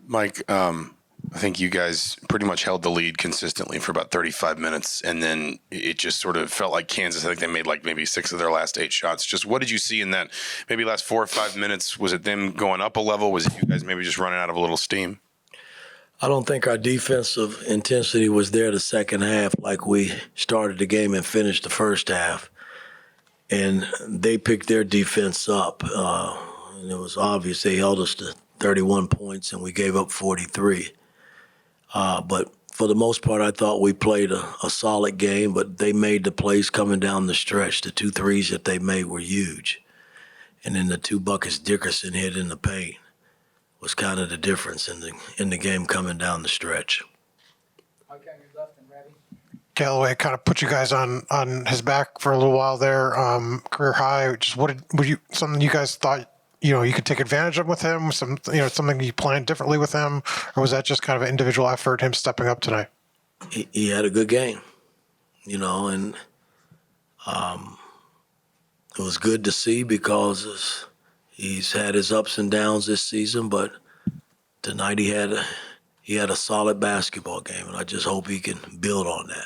Mike, I think you guys pretty much held the lead consistently for about 35 minutes, and then it just sort of felt like Kansas. I think they made like maybe 6 of their last 8 shots. Just what did you see in that maybe last 4 or 5 minutes? Was it them going up a level? Was it you guys maybe just running out of a little steam? I don't think our defensive intensity was there the second half like we started the game and finished the first half. And they picked their defense up. And it was obvious they held us to 31 points and we gave up 43. But for the most part, I thought we played a solid game, but they made the plays coming down the stretch. The 2 threes that they made were huge. And then the 2 buckets Dickerson hit in the paint was kind of the difference in the game coming down the stretch. Okay, you're left and ready. Galloway kind of put you guys on his back for a little while there, career high. Just something you guys thought you could take advantage of with him? Something you planned differently with him, or was that just kind of an individual effort, him stepping up tonight? He had a good game, and it was good to see because he's had his ups and downs this season, but tonight he had a solid basketball game, and I just hope he can build on that.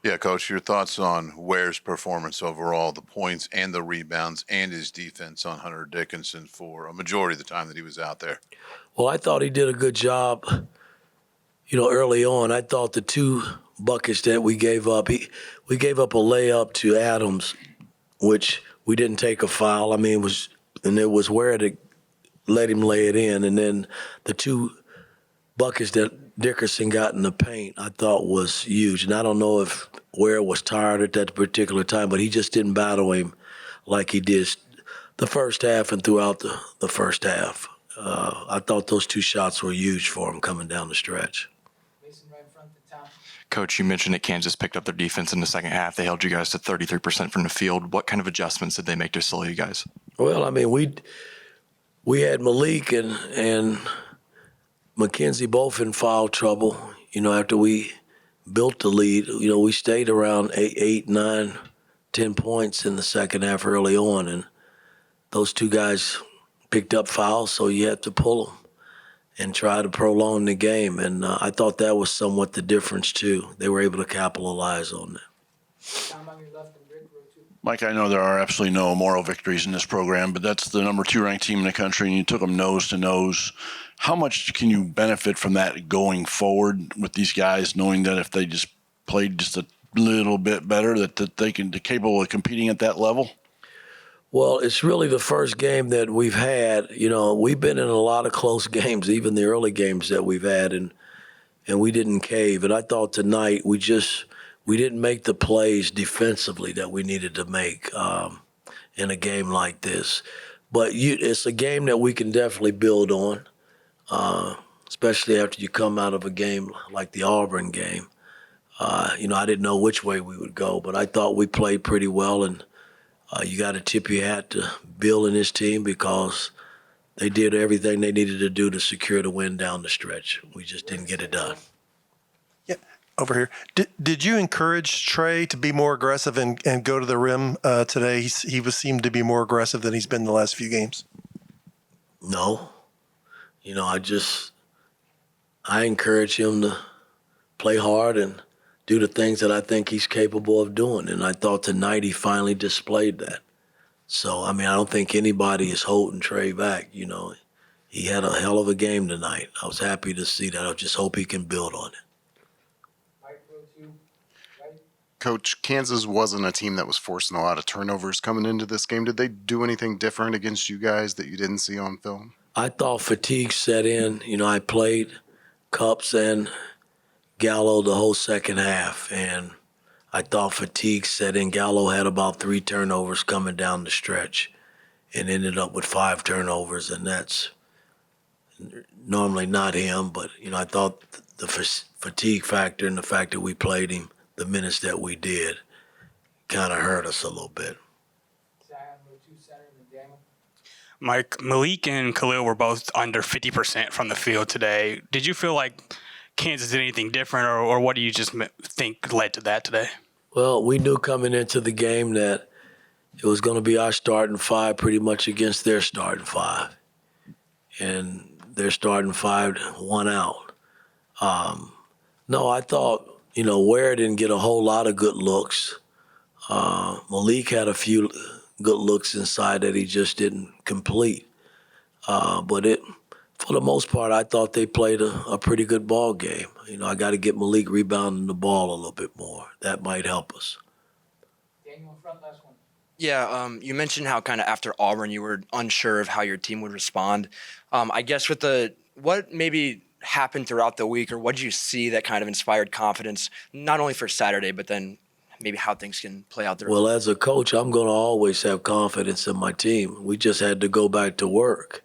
Yeah, Coach, your thoughts on Ware's performance overall, the points and the rebounds and his defense on Hunter Dickinson for a majority of the time that he was out there? Well, I thought he did a good job, early on. I thought the 2 buckets that we gave up, we gave up a layup to Adams, which we didn't take a foul. I mean, it was Ware that let him lay it in. And then the 2 buckets that Dickerson got in the paint, I thought was huge. And I don't know if Ware was tired at that particular time, but he just didn't battle him like he did the first half and throughout the first half. I thought those 2 shots were huge for him coming down the stretch. Coach, you mentioned that Kansas picked up their defense in the second half. They held you guys to 33% from the field. What kind of adjustments did they make to slow you guys? Well, I mean, we had Malik and McKenzie both in foul trouble. After we built the lead, we stayed around 8, 9, 10 points in the second half early on, and those 2 guys picked up fouls, so you had to pull them and try to prolong the game. And I thought that was somewhat the difference, too. They were able to capitalize on that. Mike, I know there are absolutely no moral victories in this program, but that's the number 2 ranked team in the country, and you took them nose to nose. How much can you benefit from that going forward with these guys, knowing that if they just played just a little bit better, that they're capable of competing at that level? Well, it's really the first game that we've had. We've been in a lot of close games, even the early games that we've had, and we didn't cave. And I thought tonight we didn't make the plays defensively that we needed to make in a game like this. But it's a game that we can definitely build on, especially after you come out of a game like the Auburn game. I didn't know which way we would go, but I thought we played pretty well, and you got to tip your hat to Bill and his team because they did everything they needed to do to secure the win down the stretch. We just didn't get it done. Over here. Did you encourage Trey to be more aggressive and go to the rim today? He seemed to be more aggressive than he's been the last few games. No. I encourage him to play hard and do the things that I think he's capable of doing. And I thought tonight he finally displayed that. So, I don't think anybody is holding Trey back. He had a hell of a game tonight. I was happy to see that. I just hope he can build on it. Coach, Kansas wasn't a team that was forcing a lot of turnovers coming into this game. Did they do anything different against you guys that you didn't see on film? I thought fatigue set in. I played Cups and Gallo the whole second half, and I thought fatigue set in. Gallo had about 3 turnovers coming down the stretch and ended up with 5 turnovers, and that's normally not him. But, I thought the fatigue factor and the fact that we played him the minutes that we did kind of hurt us a little bit. Mike, Malik and Khalil were both under 50% from the field today. Did you feel like Kansas did anything different, or what do you just think led to that today? Well, we knew coming into the game that it was going to be our starting 5 pretty much against their starting 5. and they're starting 5-1 out. No, I thought, Ware didn't get a whole lot of good looks. Malik had a few good looks inside that he just didn't complete. But for the most part, I thought they played a pretty good ball game. I got to get Malik rebounding the ball a little bit more. That might help us. Daniel in front, last one. Yeah, you mentioned how kind of after Auburn you were unsure of how your team would respond. I guess what maybe happened throughout the week, or what did you see that kind of inspired confidence, not only for Saturday, but then maybe how things can play out there? Well, as a coach, I'm going to always have confidence in my team. We just had to go back to work,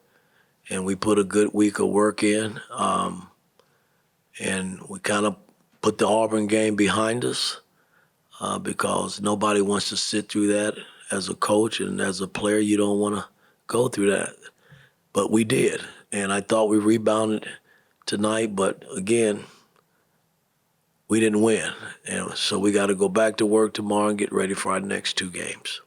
and we put a good week of work in, and we kind of put the Auburn game behind us because nobody wants to sit through that. As a coach and as a player, you don't want to go through that. But we did, and I thought we rebounded tonight, but again, we didn't win. And so we got to go back to work tomorrow and get ready for our next 2 games.